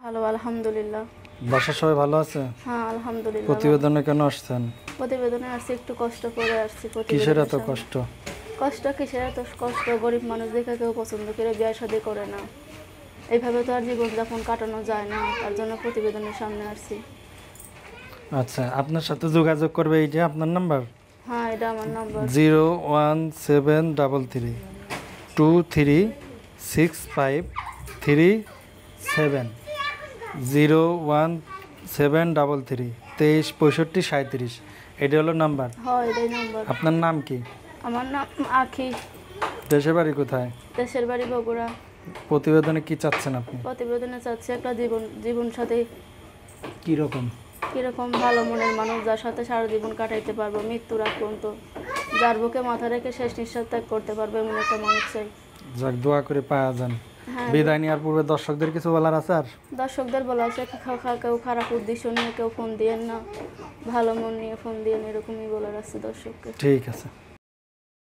ভালো আলহামদুলিল্লাহ। বাসার সবাই ভালো আছে? হ্যাঁ আলহামদুলিল্লাহ। প্রতিবেদনে কেন আসছেন? প্রতিবেদনে আসছি, একটু কষ্ট করে আসছি। কিসের এত কষ্ট? কষ্ট কিসের এত কষ্ট? গরিব মানুষ দেখে কেউ পছন্দ করে বিয়ে শাদী করে না, এইভাবে তো আর জীবনযাপন কাটানো যায় না, তার জন্য প্রতিবেদনের সামনে আসছি। আচ্ছা, আপনার সাথে যোগাযোগ করবে এইটা আপনার নাম্বার? হ্যাঁ এটা আমার নাম্বার। 01733265337 01733236537। এটা হলো নাম্বার? হ্যাঁ এটাই নাম্বার। আপনার নাম কি? আমার নাম আখি। দেশের বাড়ি কোথায়? দেশের বাড়ি বগুড়া। প্রতিবেদনে কি চাচ্ছেন আপনি? প্রতিবেদনে চাচ্ছি একটা জীবন সাথী। কীরকম? কিরকম ভালো মনের মানুষ, যার সাথে সারা জীবন কাটাইতে পারবো, মৃত্যুর আগ পর্যন্ত যার বুকে মাথা রেখে শেষ নিঃশ্বাস ত্যাগ করতে পারবে এমন একটা মানুষ চাই। যাক, দোয়া করে পাওয়া যান। হ্যাঁ বিদায় নেওয়ার পূর্বে দর্শকদের কিছু বলার আছে? আর দর্শকদের বলা আছে, কেউ খারাপ উদ্দেশ্য নিয়ে কেউ ফোন দিয়েন না, ভালো মন নিয়ে ফোন দিয়েন, এরকমই বলার আছে দর্শককে। ঠিক আছে।